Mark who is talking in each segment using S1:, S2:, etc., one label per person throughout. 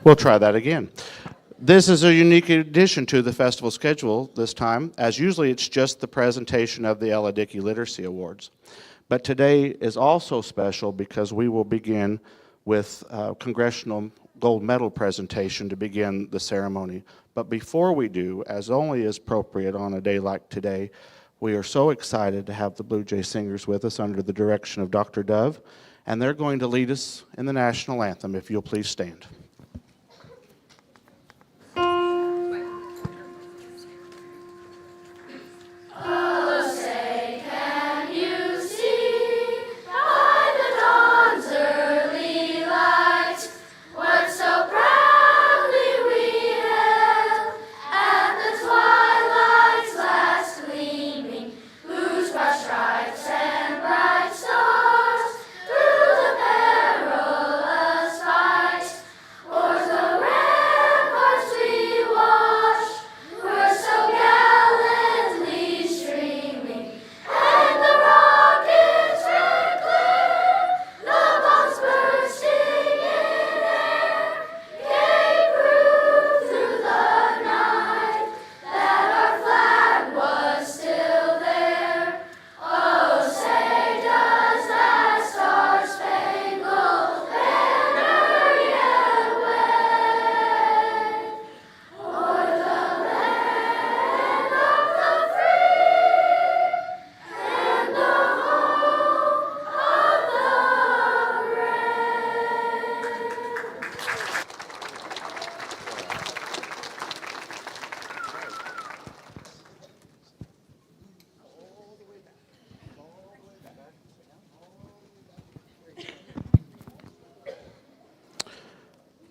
S1: We'll try that again. This is a unique addition to the festival schedule this time, as usually it's just the presentation of the Ella Dickey Literacy Awards. But today is also special because we will begin with Congressional Gold Medal presentation to begin the ceremony. But before we do, as only is appropriate on a day like today, we are so excited to have the Blue Jay Singers with us under the direction of Dr. Dove, and they're going to lead us in the national anthem, if you'll please stand.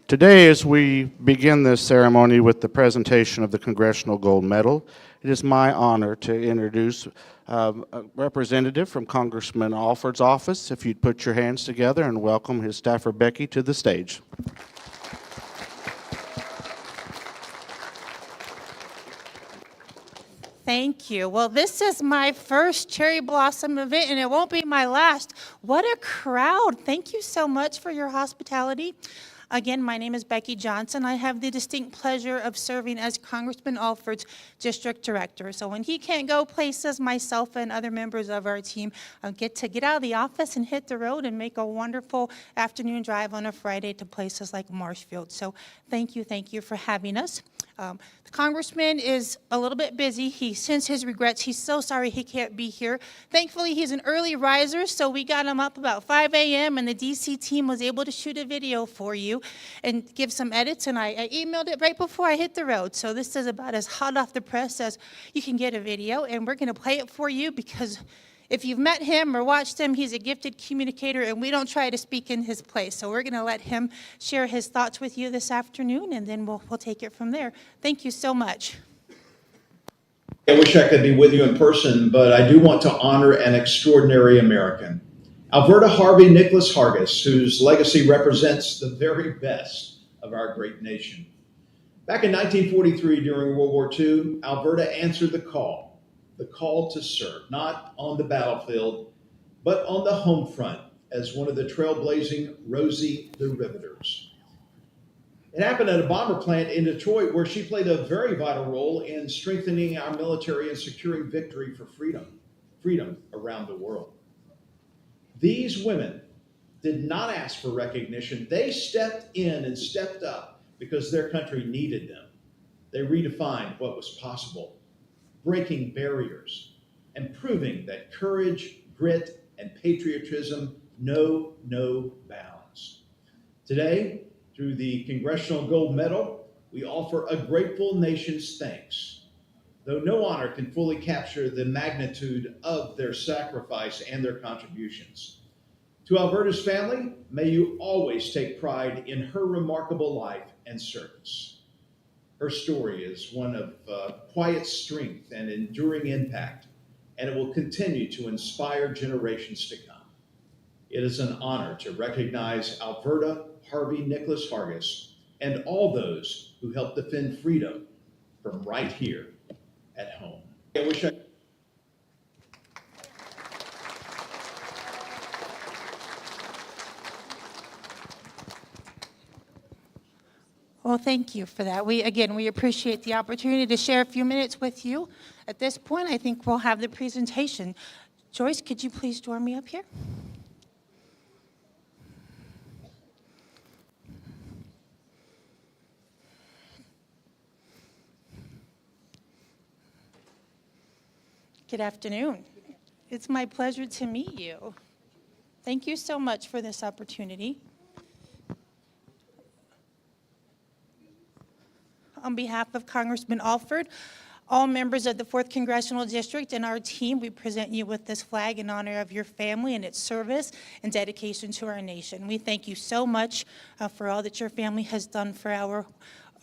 S1: Today, as we begin this ceremony with the presentation of the Congressional Gold Medal, it is my honor to introduce a representative from Congressman Alford's office. If you'd put your hands together and welcome his staffer Becky to the stage.
S2: Thank you. Well, this is my first Cherry Blossom event, and it won't be my last. What a crowd. Thank you so much for your hospitality. Again, my name is Becky Johnson. I have the distinct pleasure of serving as Congressman Alford's District Director. So when he can't go places, myself and other members of our team get out of the office and hit the road and make a wonderful afternoon drive on a Friday to places like Marshfield. So thank you for having us. The Congressman is a little bit busy. He sends his regrets. He's so sorry he can't be here. Thankfully, he's an early riser, so we got him up about 5 a.m., and the DC team was able to shoot a video for you and give some edits, and I emailed it right before I hit the road. So this is about as hot off the press as you can get a video, and we're going to play it for you because if you've met him or watched him, he's a gifted communicator, and we don't try to speak in his place. So we're going to let him share his thoughts with you this afternoon, and then we'll take it from there. Thank you so much.
S3: I wish I could be with you in person, but I do want to honor an extraordinary American, Alberta Harvey Nicholas Hargis, whose legacy represents the very best of our great nation. Back in 1943, during World War II, Alberta answered the call to serve, not on the battlefield, but on the home front as one of the trailblazing Rosie the Riveters. It happened at a bomber plant in Detroit where she played a very vital role in strengthening our military and securing victory for freedom around the world. These women did not ask for recognition. They stepped in and stepped up because their country needed them. They redefined what was possible, breaking barriers and proving that courage, grit, and patriotism know no bounds. Today, through the Congressional Gold Medal, we offer a grateful nation's thanks. Though no honor can fully capture the magnitude of their sacrifice and their contributions. To Alberta's family, may you always take pride in her remarkable life and service. Her story is one of quiet strength and enduring impact, and it will continue to inspire generations to come. It is an honor to recognize Alberta Harvey Nicholas Hargis and all those who helped defend freedom from right here at home. I wish I
S2: Well, thank you for that. We appreciate the opportunity to share a few minutes with you. At this point, I think we'll have the presentation. Joyce, could you please join me up here? Good afternoon. It's my pleasure to meet you. Thank you so much for this opportunity. On behalf of Congressman Alford, all members of the 4th Congressional District and our team, we present you with this flag in honor of your family and its service and dedication to our nation. We thank you so much for all that your family has done for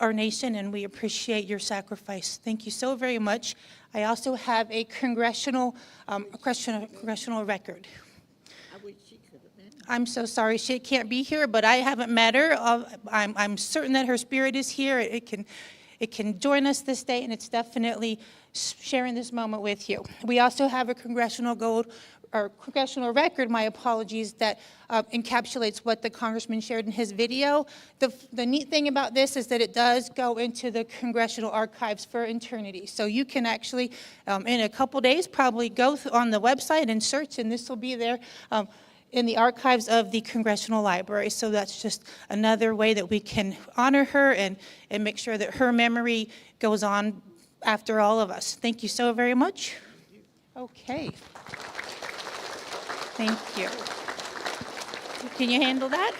S2: our nation, and we appreciate your sacrifice. Thank you so very much. I also have a congressional record. I'm so sorry she can't be here, but I haven't met her. I'm certain that her spirit is here. It can join us this day, and it's definitely sharing this moment with you. We also have a congressional record, my apologies, that encapsulates what the congressman shared in his video. The neat thing about this is that it does go into the congressional archives for eternity. So you can actually, in a couple days, probably go on the website and search, and this will be there in the archives of the Congressional Library. So that's just another way that we can honor her and make sure that her memory goes on after all of us. Thank you so very much. Okay. Thank you. Can you handle that?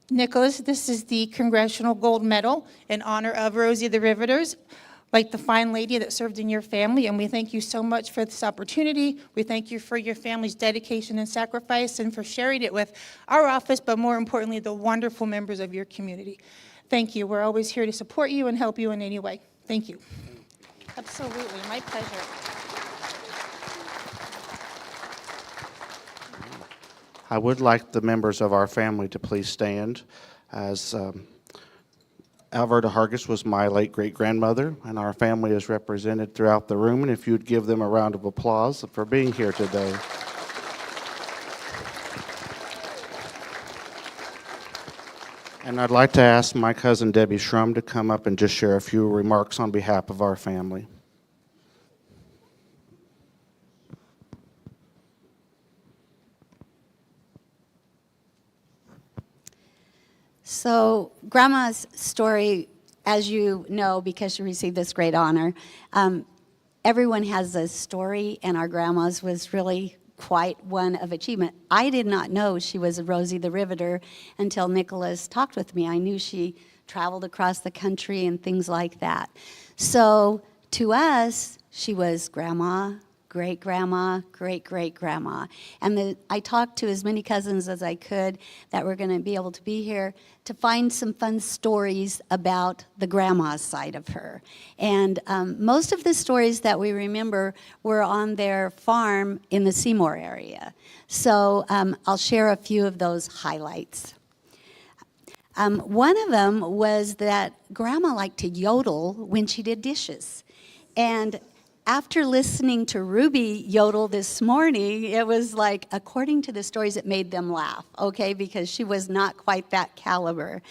S2: Nicholas, this is the Congressional Gold Medal in honor of Rosie the Riveters, like the fine lady that served in your family, and we thank you so much for this opportunity. We thank you for your family's dedication and sacrifice and for sharing it with our office, but more importantly, the wonderful members of your community. Thank you. We're always here to support you and help you in any way. Thank you. Absolutely. My pleasure.
S1: I would like the members of our family to please stand, as Alberta Hargis was my late great-grandmother, and our family is represented throughout the room, and if you'd give them a round of applause for being here today. And I'd like to ask my cousin Debbie Shrum to come up and just share a few remarks on behalf of our family.
S4: So Grandma's story, as you know, because she received this great honor, everyone has a story, and our grandma's was really quite one of achievement. I did not know she was Rosie the Riveter until Nicholas talked with me. I knew she traveled across the country and things like that. So to us, she was grandma, great-grandma, great-great-grandma. And I talked to as many cousins as I could that were going to be able to be here to find some fun stories about the grandma side of her. And most of the stories that we remember were on their farm in the Seymour area. So I'll share a few of those highlights. One of them was that Grandma liked to yodel when she did dishes. And after listening to Ruby yodel this morning, it was like, according to the stories, it made them laugh, okay, because she was not quite that caliber.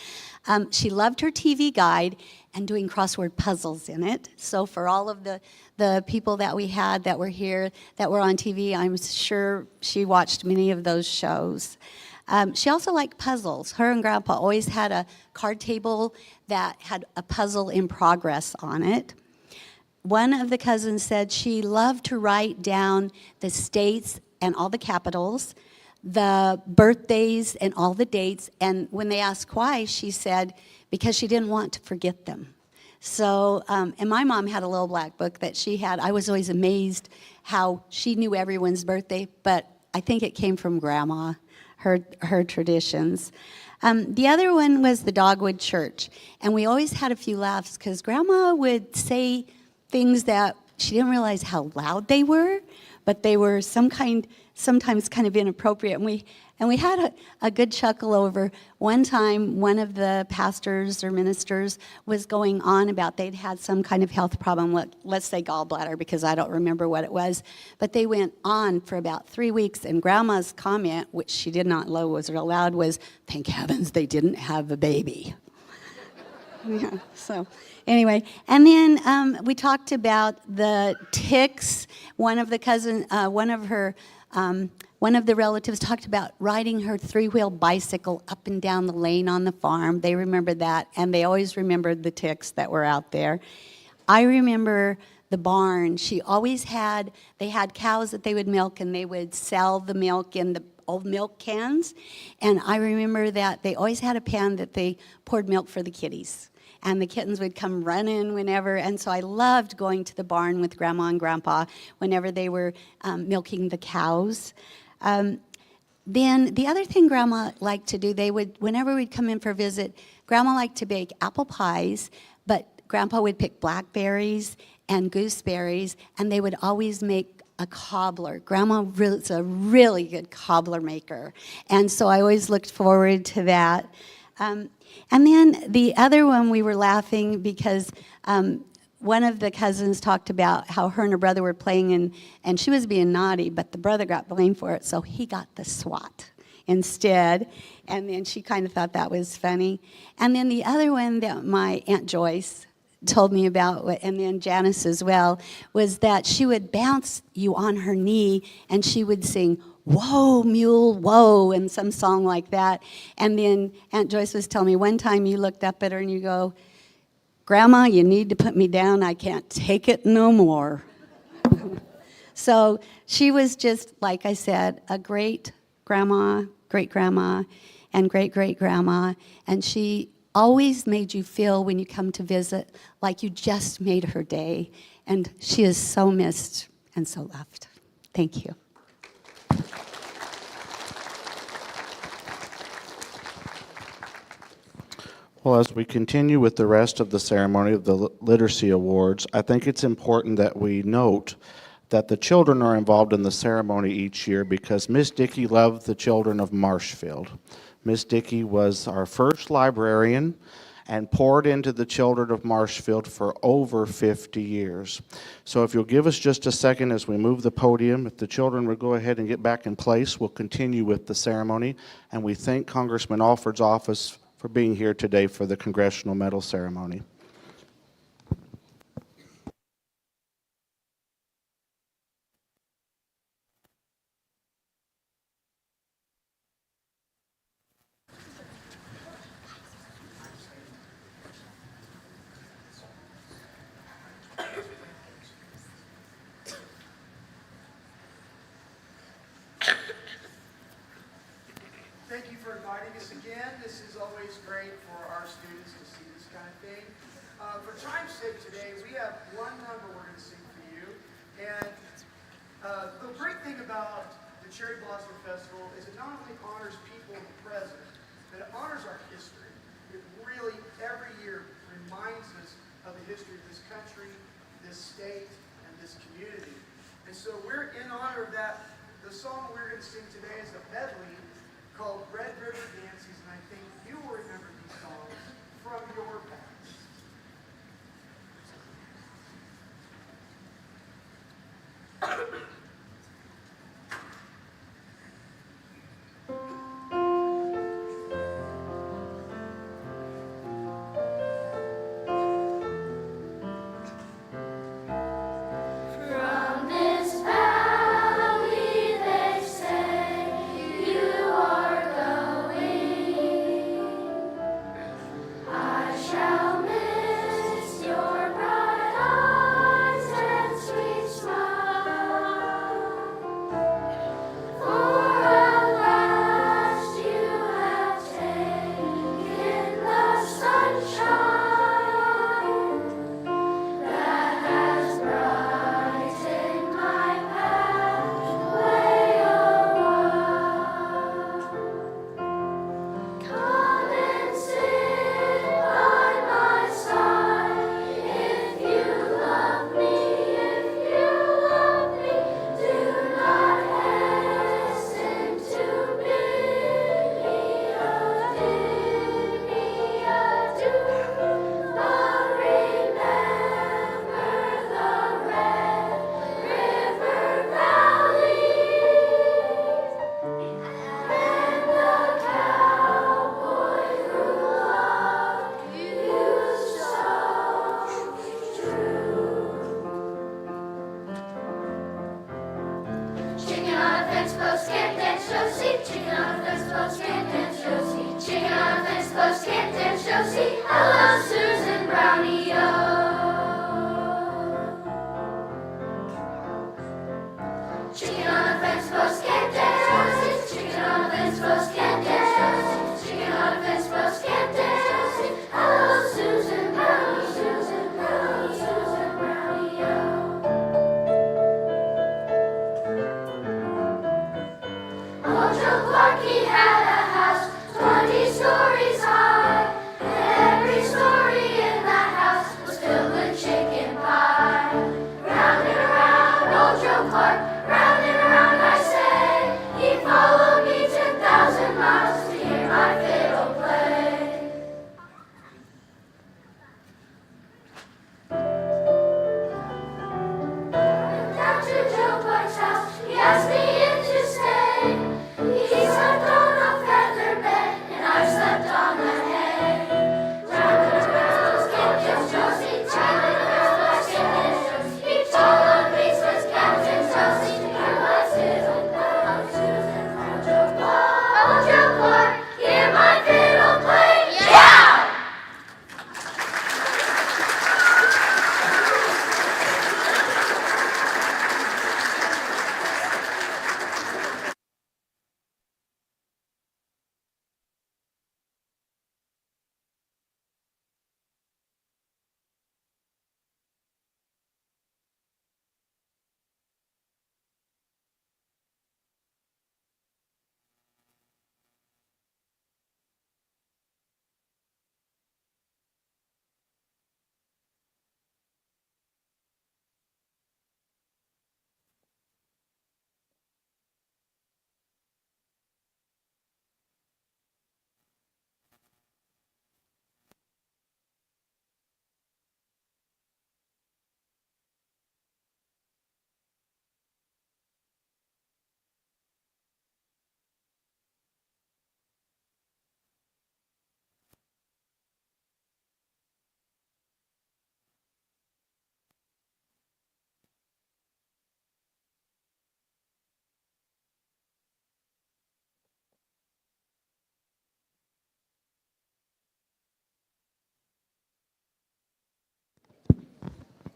S4: She loved her TV guide and doing crossword puzzles in it. So for all of the people that we had that were here, that were on TV, I'm sure she watched many of those shows. She also liked puzzles. Her and Grandpa always had a card table that had a puzzle in progress on it. One of the cousins said she loved to write down the states and all the capitals, the birthdays and all the dates, and when they asked why, she said because she didn't want to forget them. So, and my mom had a little black book that she had. I was always amazed how she knew everyone's birthday, but I think it came from Grandma, her traditions. The other one was the Dogwood Church, and we always had a few laughs because Grandma would say things that she didn't realize how loud they were, but they were sometimes kind of inappropriate. And we had a good chuckle over one time. One of the pastors or ministers was going on about they'd had some kind of health problem, let's say gallbladder, because I don't remember what it was. But they went on for about 3 weeks, and Grandma's comment, which she did not know was real loud, was, "Thank heavens they didn't have a baby." Yeah, so anyway, and then we talked about the ticks. One of the relatives talked about riding her 3-wheel bicycle up and down the lane on the farm. They remembered that, and they always remembered the ticks that were out there. I remember the barn. They had cows that they would milk, and they would sell the milk in the old milk cans. And I remember that they always had a pan that they poured milk for the kitties. And the kittens would come running whenever. And so I loved going to the barn with Grandma and Grandpa whenever they were milking the cows. Then the other thing Grandma liked to do, whenever we'd come in for a visit, Grandma liked to bake apple pies, but Grandpa would pick blackberries and gooseberries, and they would always make a cobbler. Grandma was a really good cobbler maker, and so I always looked forward to that. And then the other one, we were laughing because one of the cousins talked about how her and her brother were playing, and she was being naughty, but the brother got blamed for it, so he got the SWAT instead. And then she kind of thought that was funny. And then the other one that my Aunt Joyce told me about, and then Janice as well, was that she would bounce you on her knee, and she would sing, "Whoa, mule, whoa," and some song like that. And then Aunt Joyce was telling me one time you looked up at her and you go, "Grandma, you need to put me down. I can't take it no more." So she was just, like I said, a great grandma, great-grandma, and great-great-grandma. And she always made you feel when you come to visit like you just made her day. And she is so missed and so loved. Thank you.
S1: Well, as we continue with the rest of the ceremony of the Literacy Awards, I think it's important that we note that the children are involved in the ceremony each year because Miss Dickey loved the children of Marshfield. Miss Dickey was our first librarian and poured into the children of Marshfield for over 50 years. So if you'll give us just a second as we move the podium, if the children will go ahead and get back in place, we'll continue with the ceremony. And we thank Congressman Alford's office for being here today for the Congressional Medal ceremony.
S5: Thank you for inviting us again. This is always great for our students to see this kind of thing. For time's sake today, we have one number we're going to sing for you. And the great thing about the Cherry Blossom Festival is it not only honors people in the present, but it honors our history. It really, every year, reminds us of the history of this country, this state, and this community. And so we're in honor of that. The song we're going to sing today is a medley called Red River Dances, and I think you will remember these songs from your past.
S6: From this valley, they say,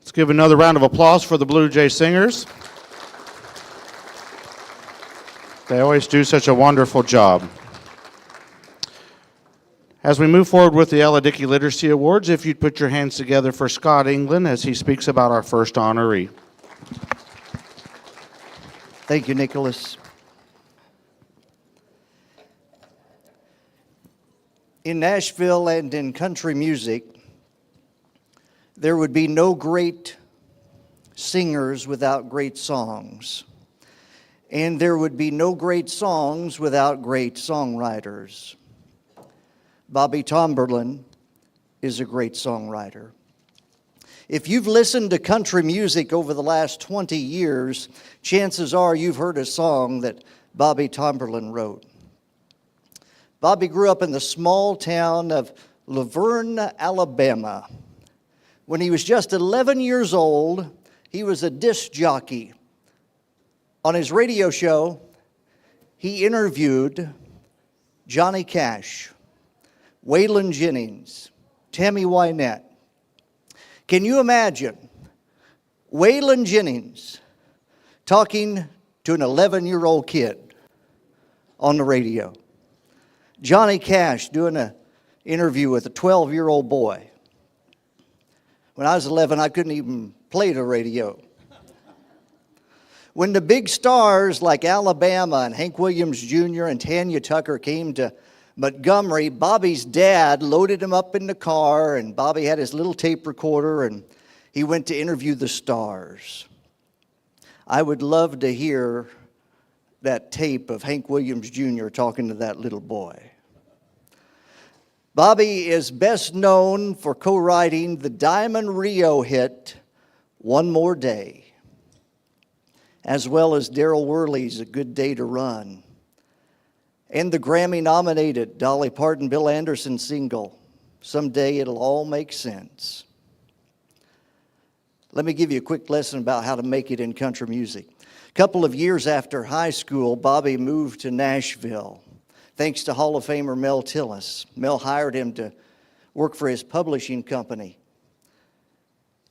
S1: Let's give another round of applause for the Blue Jay Singers. They always do such a wonderful job. As we move forward with the Ella Dickey Literacy Awards, if you'd put your hands together for Scott England as he speaks about our first honoree.
S6: Thank you, Nicholas. In Nashville and in country music, there would be no great singers without great songs. And there would be no great songs without great songwriters. Bobby Tomberlin is a great songwriter. If you've listened to country music over the last 20 years, chances are you've heard a song that Bobby Tomberlin wrote. Bobby grew up in the small town of Laverne, Alabama. When he was just 11 years old, he was a disc jockey. On his radio show, he interviewed Johnny Cash, Waylon Jennings, Tammy Wynette. Can you imagine Waylon Jennings talking to an 11-year-old kid on the radio? Johnny Cash doing an interview with a 12-year-old boy. When I was 11, I couldn't even play the radio. When the big stars like Alabama and Hank Williams Jr. and Tanya Tucker came to Montgomery, Bobby's dad loaded him up in the car, and Bobby had his little tape recorder, and he went to interview the stars. I would love to hear that tape of Hank Williams Jr. talking to that little boy. Bobby is best known for co-writing the Diamond Rio hit, One More Day, as well as Darryl Worley's A Good Day to Run, and the Grammy-nominated Dolly Parton, Bill Anderson single, Someday It'll All Make Sense. Let me give you a quick lesson about how to make it in country music. A couple of years after high school, Bobby moved to Nashville. Thanks to Hall of Famer Mel Tillis. Mel hired him to work for his publishing company.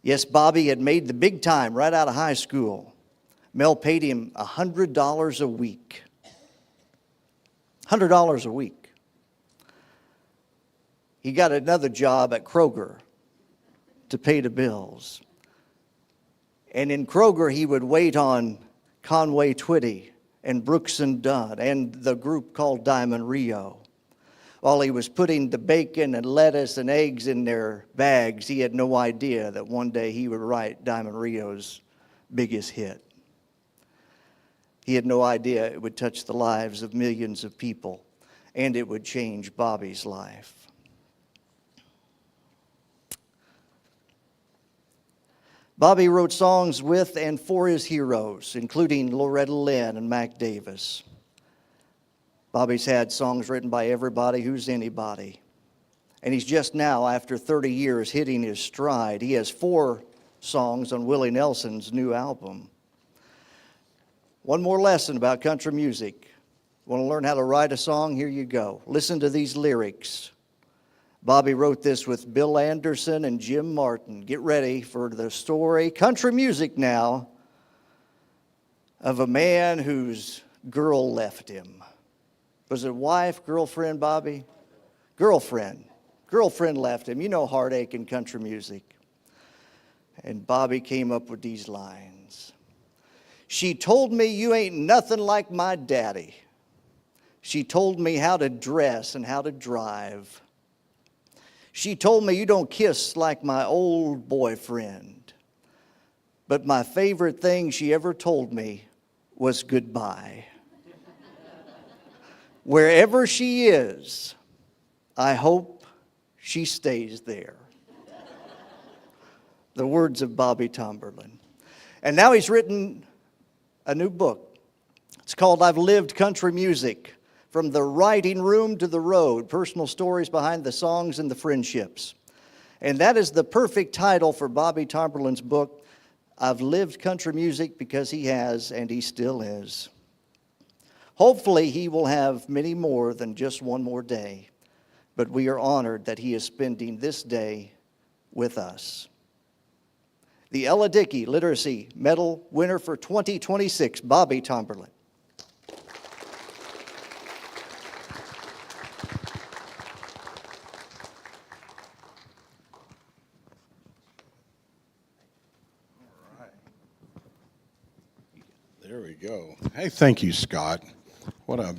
S6: Yes, Bobby had made the big time right out of high school. Mel paid him $100 a week. $100 a week. He got another job at Kroger to pay the bills. And in Kroger, he would wait on Conway Twitty and Brooks and Dunn and the group called Diamond Rio. While he was putting the bacon and lettuce and eggs in their bags, he had no idea that one day he would write Diamond Rio's biggest hit. He had no idea it would touch the lives of millions of people, and it would change Bobby's life. Bobby wrote songs with and for his heroes, including Loretta Lynn and Mac Davis. Bobby's had songs written by everybody who's anybody. And he's just now, after 30 years, hitting his stride. He has 4 songs on Willie Nelson's new album. One more lesson about country music. Want to learn how to write a song? Here you go. Listen to these lyrics. Bobby wrote this with Bill Anderson and Jim Martin. Get ready for the story, country music now, of a man whose girl left him. Was it wife, girlfriend, Bobby? Girlfriend. Girlfriend left him. You know heartache in country music. And Bobby came up with these lines. She told me you ain't nothing like my daddy. She told me how to dress and how to drive. She told me you don't kiss like my old boyfriend. But my favorite thing she ever told me was goodbye. Wherever she is, I hope she stays there. The words of Bobby Tomberlin. And now he's written a new book. It's called I've Lived Country Music. From the writing room to the road, personal stories behind the songs and the friendships. And that is the perfect title for Bobby Tomberlin's book, I've Lived Country Music, because he has, and he still is. Hopefully he will have many more than just one more day, but we are honored that he is spending this day with us. the Ella Dickey Literacy Medal winner for 2026, Bobby Tomberlin.
S7: There we go. Hey, thank you, Scott. What a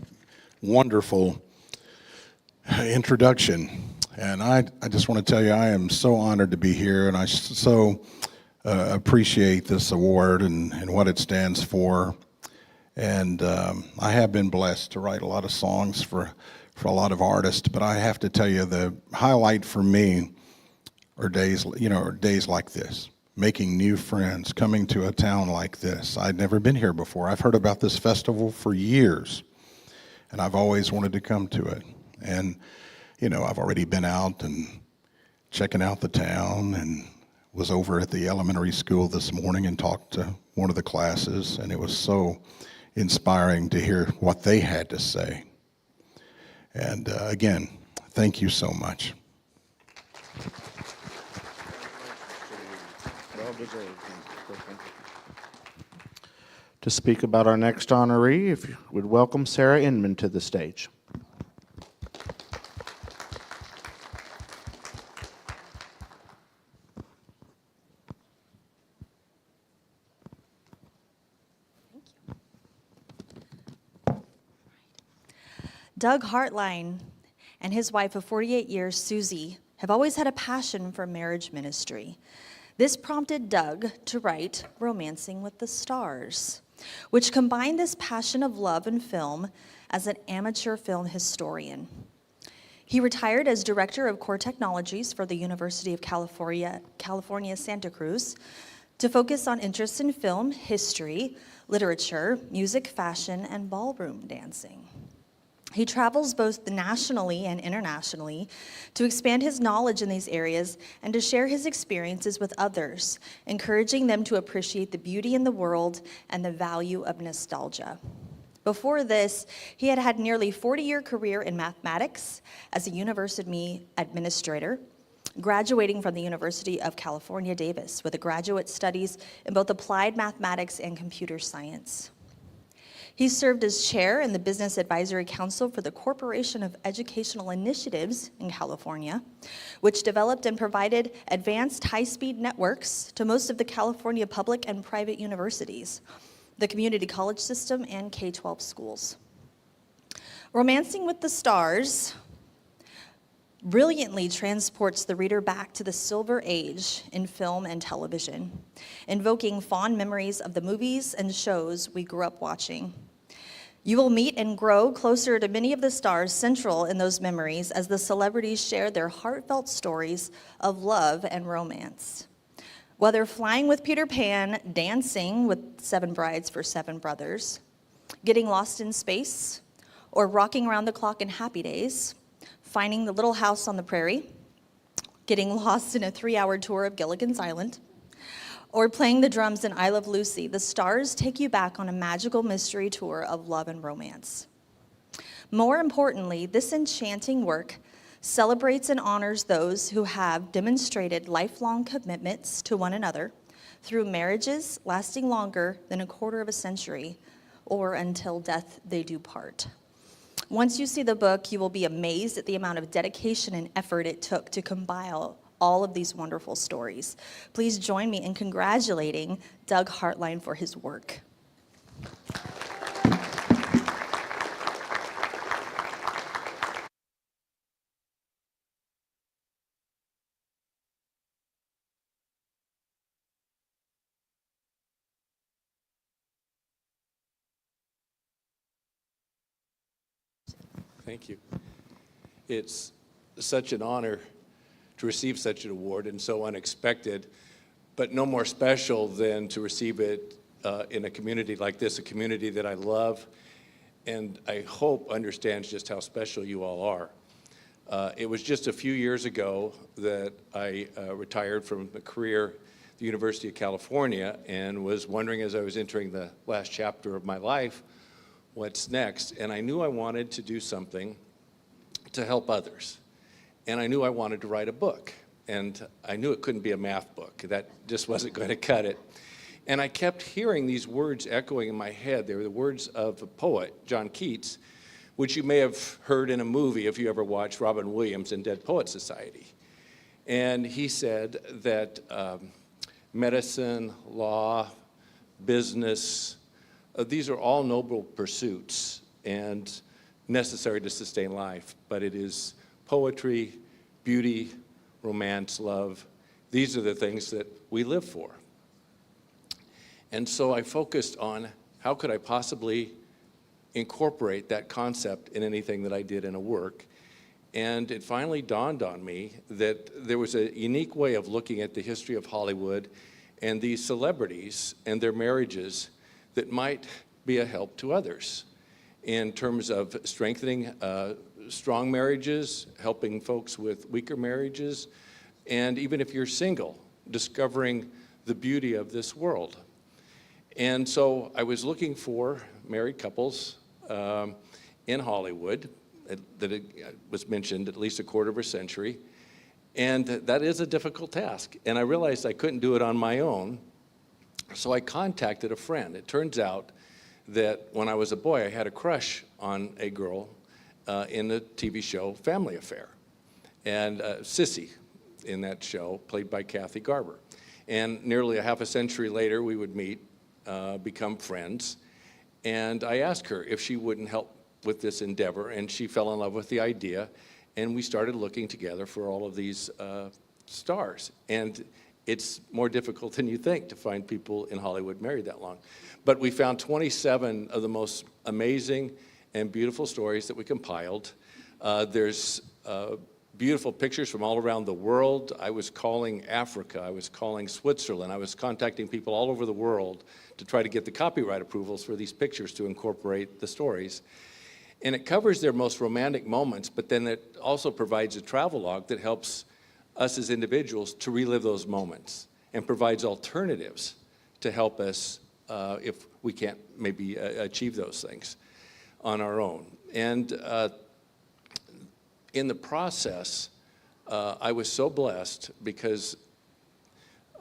S7: wonderful introduction. And I just want to tell you, I am so honored to be here, and I so appreciate this award and what it stands for. And I have been blessed to write a lot of songs for a lot of artists, but I have to tell you, the highlight for me are days like this. Making new friends, coming to a town like this. I'd never been here before. I've heard about this festival for years, and I've always wanted to come to it. And, I've already been out and checking out the town, and was over at the elementary school this morning and talked to one of the classes, and it was so inspiring to hear what they had to say. And again, thank you so much.
S1: To speak about our next honoree, if you would welcome Sarah Inman to the stage.
S8: Doug Hartline and his wife of 48 years, Susie, have always had a passion for marriage ministry. This prompted Doug to write Romancing with the Stars, which combined this passion of love and film as an amateur film historian. He retired as director of core technologies for the University of California, Santa Cruz, to focus on interests in film, history, literature, music, fashion, and ballroom dancing. He travels both nationally and internationally to expand his knowledge in these areas and to share his experiences with others, encouraging them to appreciate the beauty in the world and the value of nostalgia. Before this, he had had nearly 40-year career in mathematics as a university administrator, graduating from the University of California, Davis, with a graduate studies in both applied mathematics and computer science. He served as chair in the Business Advisory Council for the Corporation of Educational Initiatives in California, which developed and provided advanced high-speed networks to most of the California public and private universities, the community college system, and K-12 schools. Romancing with the Stars brilliantly transports the reader back to the Silver Age in film and television, invoking fond memories of the movies and shows we grew up watching. You will meet and grow closer to many of the stars central in those memories as the celebrities share their heartfelt stories of love and romance. Whether flying with Peter Pan, dancing with 7 brides for 7 brothers, getting lost in space, or rocking around the clock in Happy Days, finding the little house on the prairie, getting lost in a 3-hour tour of Gilligan's Island, or playing the drums in I Love Lucy, the stars take you back on a magical mystery tour of love and romance. More importantly, this enchanting work celebrates and honors those who have demonstrated lifelong commitments to one another through marriages lasting longer than a quarter of a century, or until death they do part. Once you see the book, you will be amazed at the amount of dedication and effort it took to compile all of these wonderful stories. Please join me in congratulating Doug Hartline for his work.
S9: Thank you. It's such an honor to receive such an award, and so unexpected, but no more special than to receive it in a community like this, a community that I love and I hope understands just how special you all are. It was just a few years ago that I retired from a career at the University of California and was wondering, as I was entering the last chapter of my life, what's next? And I knew I wanted to do something to help others. And I knew I wanted to write a book. and I knew it couldn't be a math book. That just wasn't going to cut it. And I kept hearing these words echoing in my head. They were the words of a poet, John Keats, which you may have heard in a movie if you ever watched Robin Williams in Dead Poets Society. And he said that medicine, law, business, these are all noble pursuits and necessary to sustain life, but it is poetry, beauty, romance, love. These are the things that we live for. And so I focused on how could I possibly incorporate that concept in anything that I did in a work. And it finally dawned on me that there was a unique way of looking at the history of Hollywood and these celebrities and their marriages that might be a help to others in terms of strengthening strong marriages, helping folks with weaker marriages, and even if you're single, discovering the beauty of this world. And so I was looking for married couples in Hollywood that it was mentioned at least a quarter of a century. And that is a difficult task. And I realized I couldn't do it on my own. So I contacted a friend. It turns out that when I was a boy, I had a crush on a girl in the TV show Family Affair. And Sissy in that show, played by Kathy Garber. And nearly a half a century later, we would meet, become friends. And I asked her if she wouldn't help with this endeavor, and she fell in love with the idea, and we started looking together for all of these stars. And it's more difficult than you think to find people in Hollywood married that long. But we found 27 of the most amazing and beautiful stories that we compiled. There's beautiful pictures from all around the world. I was calling Africa, I was calling Switzerland, I was contacting people all over the world to try to get the copyright approvals for these pictures to incorporate the stories. And it covers their most romantic moments, but then it also provides a travelogue that helps us as individuals to relive those moments and provides alternatives to help us if we can't maybe achieve those things on our own. And in the process, I was so blessed because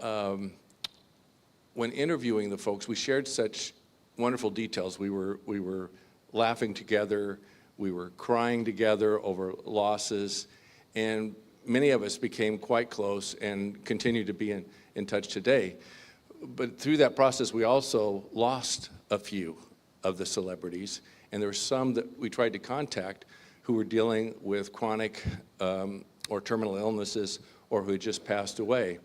S9: when interviewing the folks, we shared such wonderful details. We were laughing together, we were crying together over losses, and many of us became quite close and continue to be in touch today. But through that process, we also lost a few of the celebrities, and there were some that we tried to contact who were dealing with chronic or terminal illnesses or who had just passed away.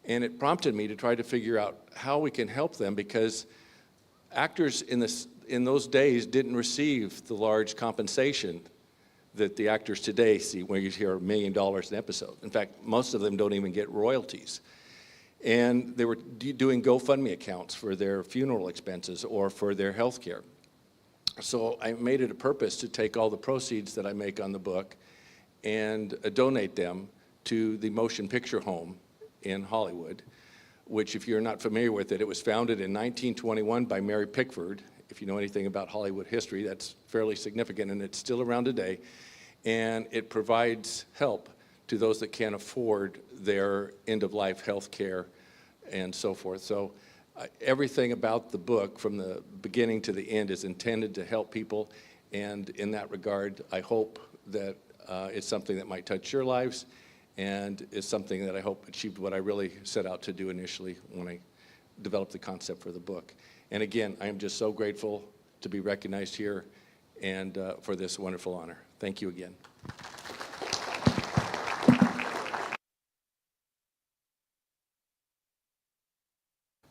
S9: And it prompted me to try to figure out how we can help them, because actors in those days didn't receive the large compensation that the actors today see when you hear $1 million an episode. In fact, most of them don't even get royalties. And they were doing GoFundMe accounts for their funeral expenses or for their health care. So I made it a purpose to take all the proceeds that I make on the book and donate them to the Motion Picture Home in Hollywood, which, if you're not familiar with it, it was founded in 1921 by Mary Pickford. If you know anything about Hollywood history, that's fairly significant, and it's still around today. And it provides help to those that can't afford their end-of-life health care and so forth. So everything about the book, from the beginning to the end, is intended to help people. And in that regard, I hope that it's something that might touch your lives, and is something that I hope achieved what I really set out to do initially when I developed the concept for the book. And again, I am just so grateful to be recognized here and for this wonderful honor. Thank you again.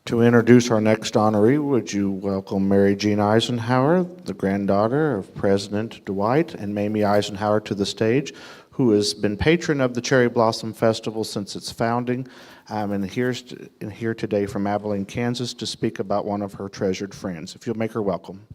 S1: To introduce our next honoree, would you welcome Mary Jean Eisenhower, the granddaughter of President Dwight and Mamie Eisenhower, to the stage, who has been patron of the Cherry Blossom Festival since its founding, and here today from Abilene, Kansas, to speak about one of her treasured friends. If you'll make her welcome.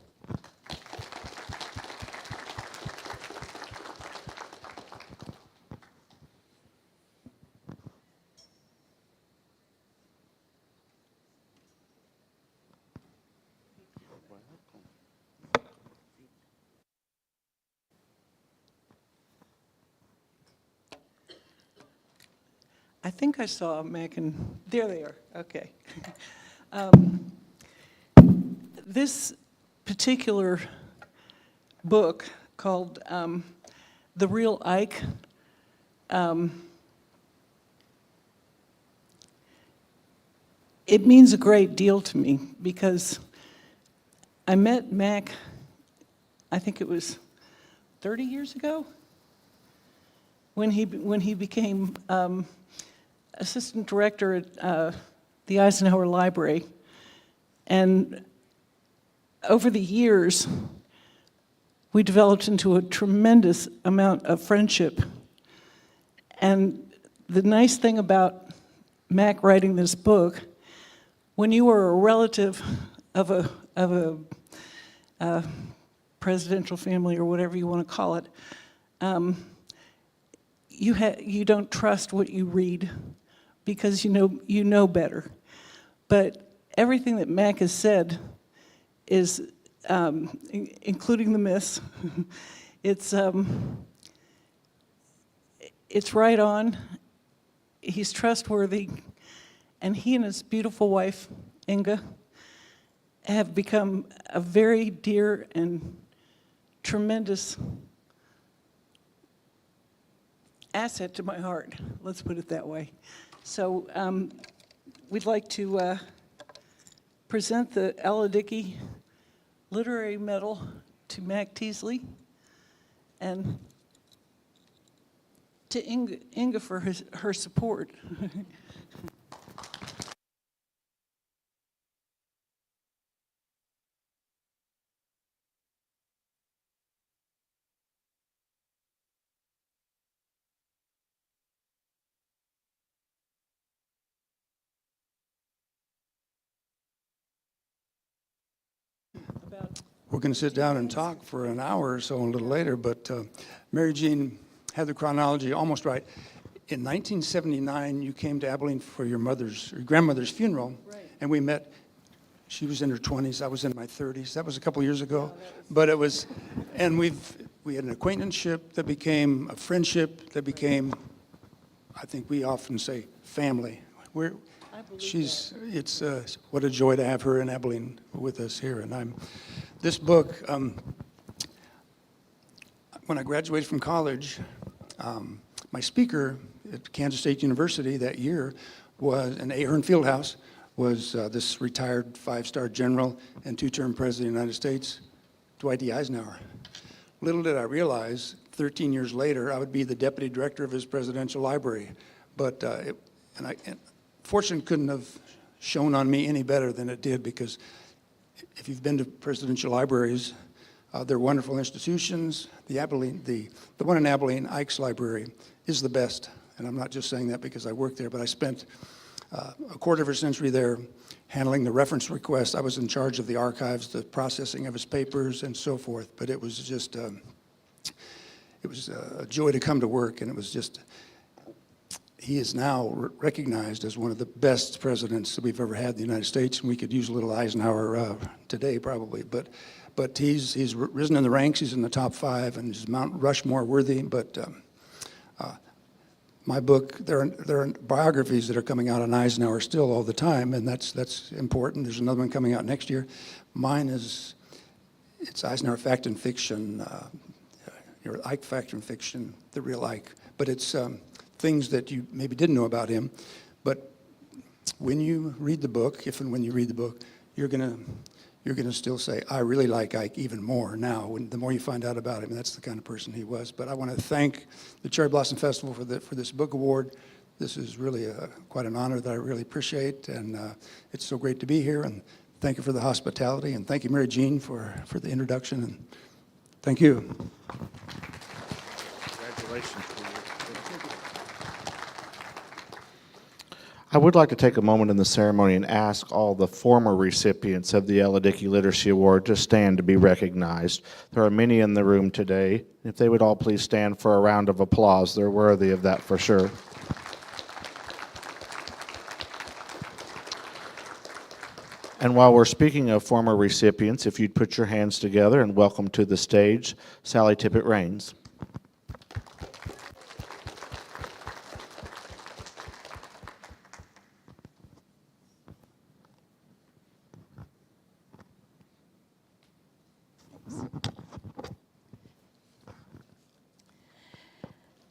S10: I think I saw Mac and, there they are, okay. This particular book called The Real Ike, it means a great deal to me because I met Mac, I think it was 30 years ago, when he became assistant director at the Eisenhower Library. And over the years, we developed into a tremendous amount of friendship. And the nice thing about Mac writing this book, when you were a relative of a presidential family or whatever you want to call it, you don't trust what you read because you know better. But everything that Mac has said is, including the myths, it's right on. He's trustworthy, and he and his beautiful wife, Inga, have become a very dear and tremendous asset to my heart, let's put it that way. So we'd like to present the Ella Dickey Literary Medal to Mac Teasley and to Inga for her support.
S11: We're going to sit down and talk for an hour or so a little later, but Mary Jean had the chronology almost right. In 1979, you came to Abilene for your grandmother's funeral, right. And we met. She was in her 20s, I was in my 30s. That was a couple years ago, but it was, and we had an acquaintanceship that became a friendship that became, I think we often say, family. It's what a joy to have her in Abilene with us here. And this book, when I graduated from college, my speaker at Kansas State University that year was, in Ahern Fieldhouse, was this retired 5-star general and 2-term president of the United States, Dwight D. Eisenhower. Little did I realize, 13 years later, I would be the deputy director of his presidential library. But fortune couldn't have shone on me any better than it did, because if you've been to presidential libraries, they're wonderful institutions. The one in Abilene, Ike's Library, is the best. And I'm not just saying that because I worked there, but I spent a quarter of a century there handling the reference requests. I was in charge of the archives, the processing of his papers, and so forth. But it was just, it was a joy to come to work, and it was just, he is now recognized as one of the best presidents that we've ever had in the United States, and we could use a little Eisenhower today probably. But he's risen in the ranks. He's in the top 5, and he's Mount Rushmore worthy. But my book, there are biographies that are coming out on Eisenhower still all the time, and that's important. There's another one coming out next year. Mine it's Eisenhower Fact and Fiction, your Ike Fact and Fiction, the real Ike. But it's things that you maybe didn't know about him. But when you read the book, if and when you read the book, you're gonna still say, I really like Ike even more now. The more you find out about him, that's the kind of person he was. But I want to thank the Cherry Blossom Festival for this book award. This is really quite an honor that I really appreciate, and it's so great to be here. And thank you for the hospitality, and thank you, Mary Jean, for the introduction. And thank you.
S1: Congratulations. I would like to take a moment in the ceremony and ask all the former recipients of the Ella Dickey Literacy Award to stand to be recognized. There are many in the room today. If they would all please stand for a round of applause, they're worthy of that for sure. And while we're speaking of former recipients, if you'd put your hands together and welcome to the stage Sally Tippett Raines.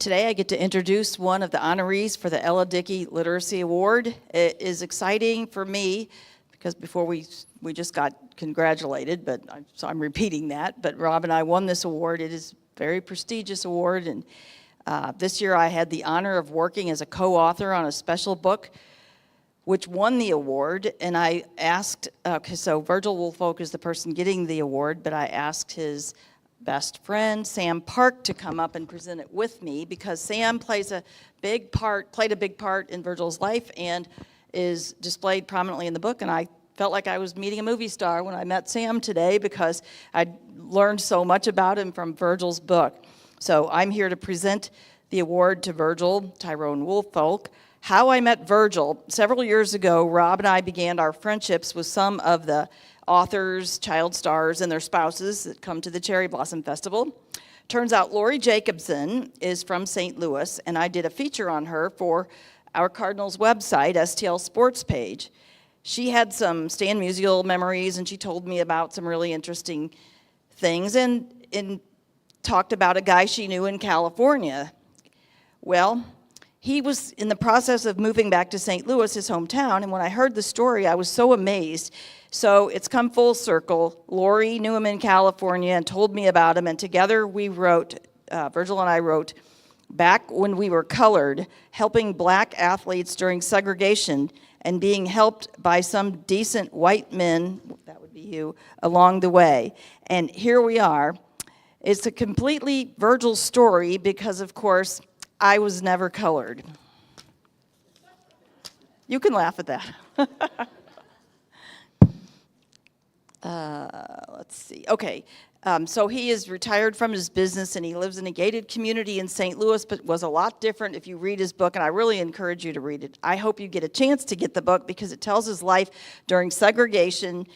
S12: today I get to introduce one of the honorees for the Ella Dickey Literacy Award. It is exciting for me because before we just got congratulated, but so I'm repeating that. But Rob and I won this award. It is a very prestigious award, and this year I had the honor of working as a co-author on a special book which won the award, and I asked, so Virgil Woolfolk is the person getting the award, but I asked his best friend, Sam Park, to come up and present it with me because Sam played a big part in Virgil's life and is displayed prominently in the book, and I felt like I was meeting a movie star when I met Sam today because I learned so much about him from Virgil's book. So I'm here to present the award to Virgil Tyrone Woolfolk. How I met Virgil. Several years ago, Rob and I began our friendships with some of the authors, child stars, and their spouses that come to the Cherry Blossom Festival. Turns out Lori Jacobson is from St. Louis, and I did a feature on her for our Cardinals website, STL Sports page. She had some Stan Musial memories, and she told me about some really interesting things and talked about a guy she knew in California. Well, he was in the process of moving back to St. Louis, his hometown, and when I heard the story, I was so amazed. So it's come full circle. Lori knew him in California and told me about him, and together we wrote, Virgil and I wrote, Back When We Were Colored, Helping Black Athletes During Segregation and Being Helped by Some Decent White Men, that would be you, along the way. And here we are. It's a completely Virgil story because, of course, I was never colored. You can laugh at that. Let's see. Okay. So he is retired from his business and he lives in a gated community in St. Louis, but was a lot different if you read his book, and I really encourage you to read it. I hope you get a chance to get the book because it tells his life during segregation.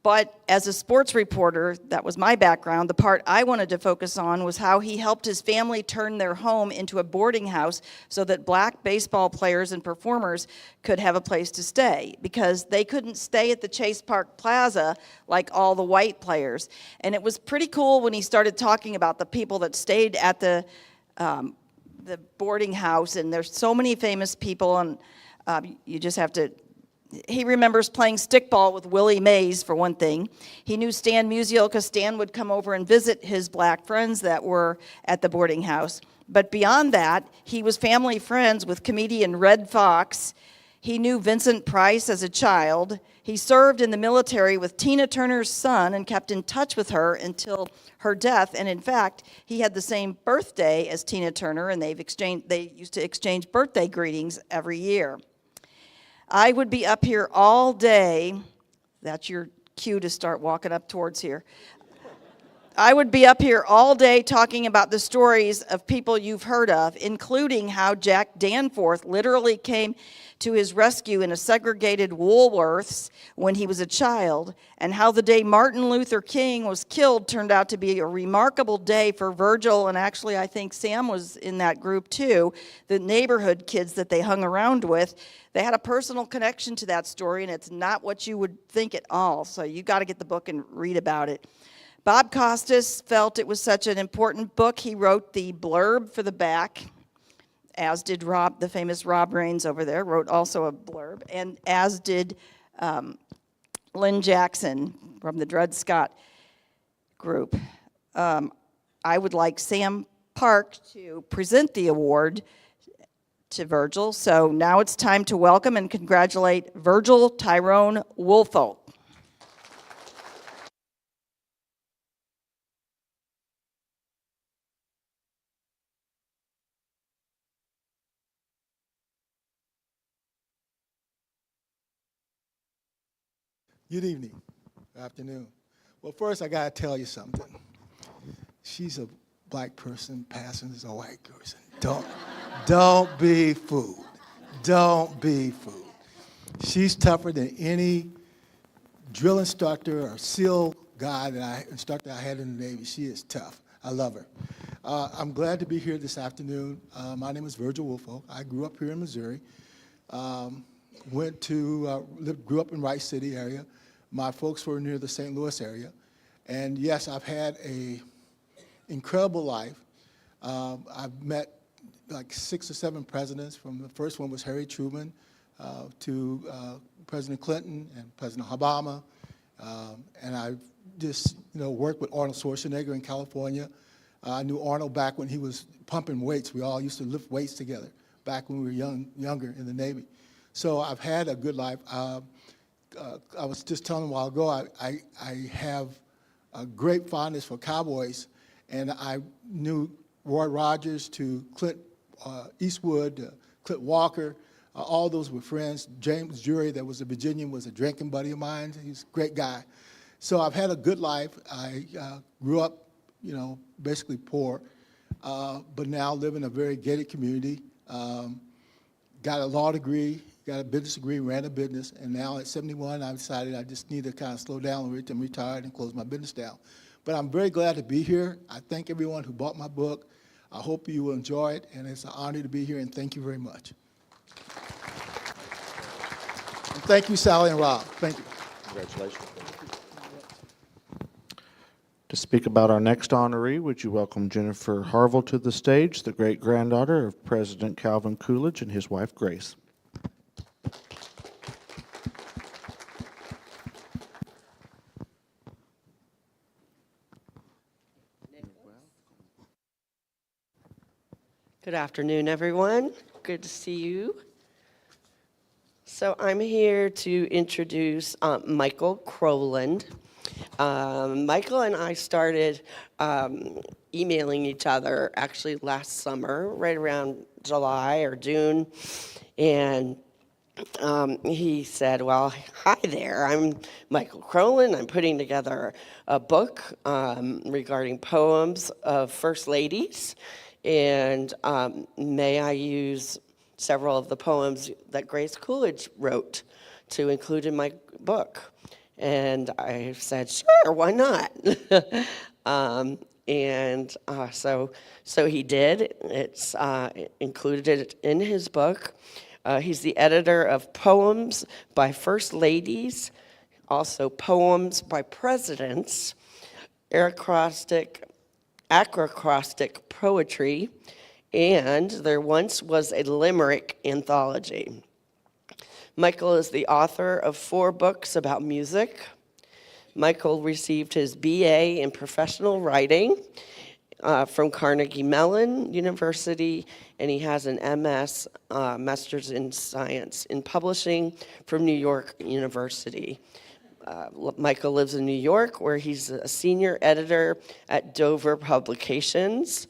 S12: But as a sports reporter, that was my background, the part I wanted to focus on was how he helped his family turn their home into a boarding house so that black baseball players and performers could have a place to stay because they couldn't stay at the Chase Park Plaza like all the white players. And it was pretty cool when he started talking about the people that stayed at the boarding house, and there's so many famous people, and you just have to. He remembers playing stickball with Willie Mays, for one thing. He knew Stan Musial because Stan would come over and visit his black friends that were at the boarding house. But beyond that, he was family friends with comedian Red Fox. He knew Vincent Price as a child. He served in the military with Tina Turner's son and kept in touch with her until her death. And in fact, he had the same birthday as Tina Turner, and they used to exchange birthday greetings every year. I would be up here all day. That's your cue to start walking up towards here. I would be up here all day talking about the stories of people you've heard of, including how Jack Danforth literally came to his rescue in a segregated Woolworths when he was a child, and how the day Martin Luther King was killed turned out to be a remarkable day for Virgil, and actually I think Sam was in that group too, the neighborhood kids that they hung around with. They had a personal connection to that story, and it's not what you would think at all, so you got to get the book and read about it. Bob Costas felt it was such an important book, he wrote the blurb for the back, as did Rob, the famous Rob Raines over there, wrote also a blurb, and as did Lynn Jackson from the Dred Scott group. I would like Sam Park to present the award to Virgil, so now it's time to welcome and congratulate Virgil Tyrone Woolfolk.
S13: Good evening, good afternoon. Well, first I gotta tell you something. She's a black person passing as a white person. Don't be fooled. Don't be fooled. She's tougher than any drill instructor or SEAL guy instructor I had in the Navy. She is tough. I love her. I'm glad to be here this afternoon. My name is Virgil Woolfolk. I grew up here in Missouri. Grew up in Rice City area. My folks were near the St. Louis area. And yes, I've had an incredible life. I've met like 6 or 7 presidents. From the first one was Harry Truman to President Clinton and President Obama. And I just, worked with Arnold Schwarzenegger in California. I knew Arnold back when he was pumping weights. We all used to lift weights together back when we were younger in the Navy. So I've had a good life. I was just telling a while ago, I have a great fondness for cowboys, and I knew Roy Rogers to Clint Eastwood, Clint Walker. All those were friends. James Jury, that was a Virginian, was a drinking buddy of mine. He's a great guy. So I've had a good life. I grew up, basically poor, but now live in a very gated community. Got a law degree, got a business degree, ran a business, and now at 71, I decided I just need to kind of slow down a bit and retire and close my business down. But I'm very glad to be here. I thank everyone who bought my book. I hope you will enjoy it, and it's an honor to be here, and thank you very much. And thank you, Sally and Rob. Thank you.
S1: Congratulations. To speak about our next honoree, would you welcome Jennifer Harville to the stage, the great-granddaughter of President Calvin Coolidge and his wife, Grace.
S14: Good afternoon, everyone. Good to see you. So I'm here to introduce Michael Crowland. Michael and I started emailing each other actually last summer, right around July or June, and he said, well, hi there, I'm Michael Crowland. I'm putting together a book regarding poems of First Ladies, and may I use several of the poems that Grace Coolidge wrote to include in my book? And I said, sure, why not? So he did. It's included in his book. He's the editor of Poems by First Ladies, also Poems by Presidents, Acrostic Poetry, and there once was a limerick anthology. Michael is the author of 4 books about music. Michael received his BA in professional writing from Carnegie Mellon University, and he has an MS, Master's in Science in Publishing from New York University. Michael lives in New York, where he's a senior editor at Dover Publications.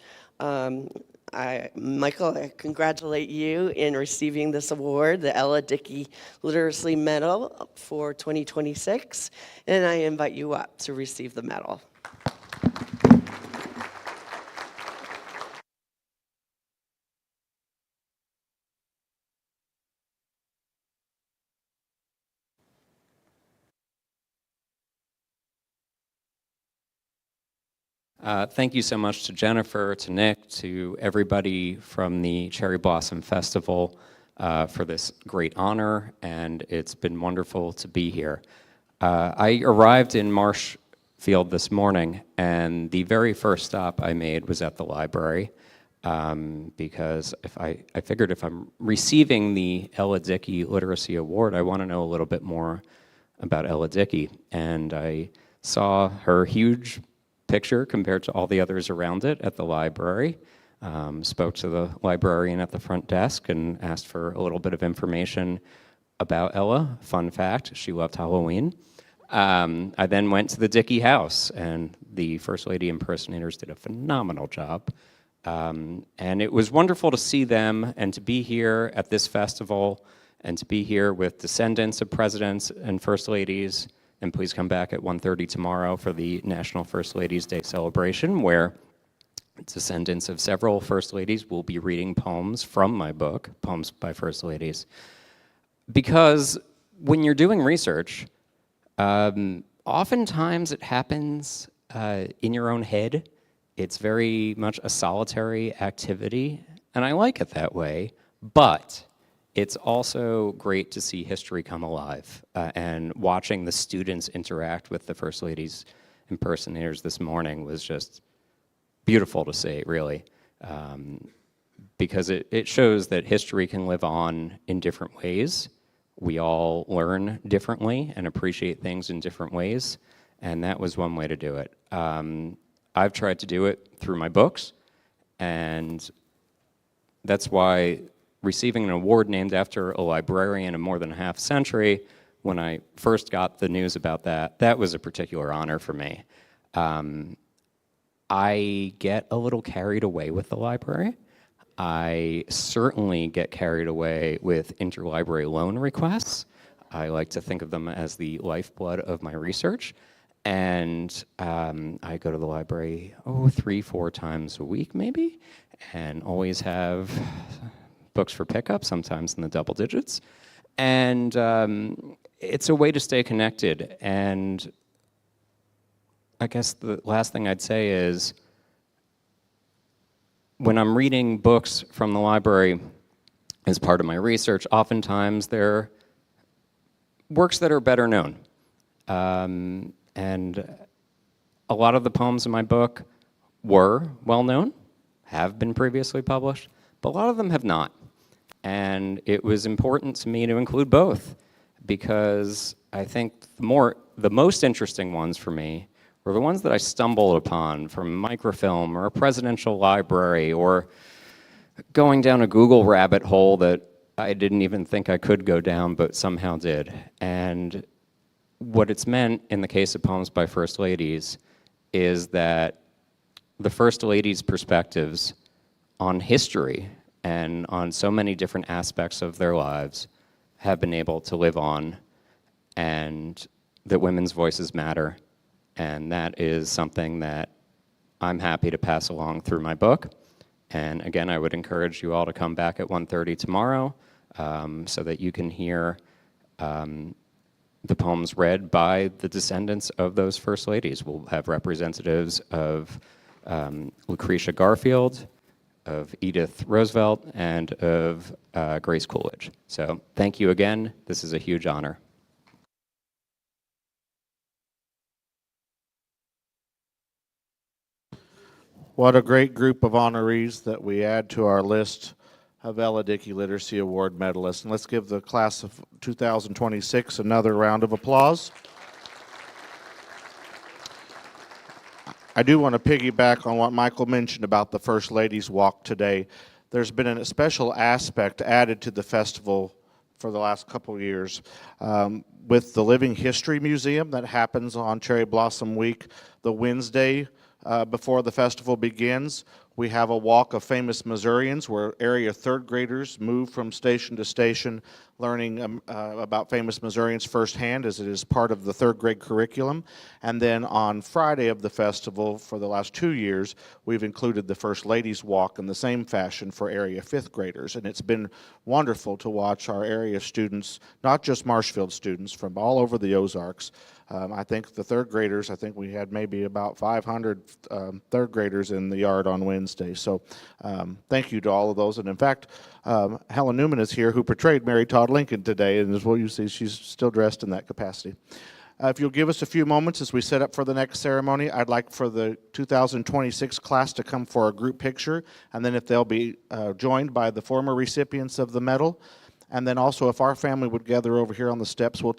S14: Michael, I congratulate you in receiving this award, the Ella Dickey Literacy Medal for 2026, and I invite you up to receive the medal.
S15: Thank you so much to Jennifer, to Nick, to everybody from the Cherry Blossom Festival for this great honor, and it's been wonderful to be here. I arrived in Marshfield this morning, and the very first stop I made was at the library, because I figured if I'm receiving the Ella Dickey Literacy Award, I want to know a little bit more about Ella Dickey, and I saw her huge picture compared to all the others around it at the library. Spoke to the librarian at the front desk and asked for a little bit of information about Ella. Fun fact, she loved Halloween. I then went to the Dickey house, and the First Lady impersonators did a phenomenal job. And it was wonderful to see them and to be here at this festival and to be here with descendants of presidents and First Ladies. And please come back at 1:30 tomorrow for the National First Ladies Day celebration, where descendants of several First Ladies will be reading poems from my book, Poems by First Ladies. Because when you're doing research, oftentimes it happens in your own head. It's very much a solitary activity, and I like it that way, but it's also great to see history come alive, and watching the students interact with the First Ladies impersonators this morning was just beautiful to see, really. because it shows that history can live on in different ways. We all learn differently and appreciate things in different ways, and that was one way to do it. I've tried to do it through my books, and that's why receiving an award named after a librarian of more than a half century, when I first got the news about that, that was a particular honor for me. I get a little carried away with the library. I certainly get carried away with interlibrary loan requests. I like to think of them as the lifeblood of my research. And I go to the library, 3-4 times a week maybe, and always have books for pickup, sometimes in the double digits. And it's a way to stay connected. And I guess the last thing I'd say is, when I'm reading books from the library as part of my research, oftentimes they're works that are better known. And a lot of the poems in my book were well known, have been previously published, but a lot of them have not. And it was important to me to include both, because I think the most interesting ones for me were the ones that I stumbled upon from microfilm or a presidential library, or going down a Google rabbit hole that I didn't even think I could go down, but somehow did. And what it's meant in the case of Poems by First Ladies is that the First Ladies' perspectives on history and on so many different aspects of their lives have been able to live on, and that women's voices matter. And that is something that I'm happy to pass along through my book. And again, I would encourage you all to come back at 1:30 tomorrow so that you can hear the poems read by the descendants of those First Ladies. We'll have representatives of Lucretia Garfield, of Edith Roosevelt, and of Grace Coolidge. So thank you again. This is a huge honor.
S1: What a great group of honorees that we add to our list of Ella Dickey Literacy Award medalists. And let's give the class of 2026 another round of applause. I do want to piggyback on what Michael mentioned about the First Ladies Walk today. There's been a special aspect added to the festival for the last couple of years with the Living History Museum that happens on Cherry Blossom Week, the Wednesday before the festival begins. We have a walk of famous Missourians where area third graders move from station to station learning about famous Missourians firsthand, as it is part of the third grade curriculum. And then on Friday of the festival, for the last 2 years, we've included the First Ladies Walk in the same fashion for area fifth graders. And it's been wonderful to watch our area students, not just Marshfield students, from all over the Ozarks. I think the third graders, I think we had maybe about 500 third graders in the yard on Wednesday. So thank you to all of those. And in fact, Helen Newman is here, who portrayed Mary Todd Lincoln today, and as well you see, she's still dressed in that capacity. If you'll give us a few moments as we set up for the next ceremony, I'd like for the 2026 class to come for a group picture, and then if they'll be joined by the former recipients of the medal. And then also, if our family would gather over here on the steps, we'll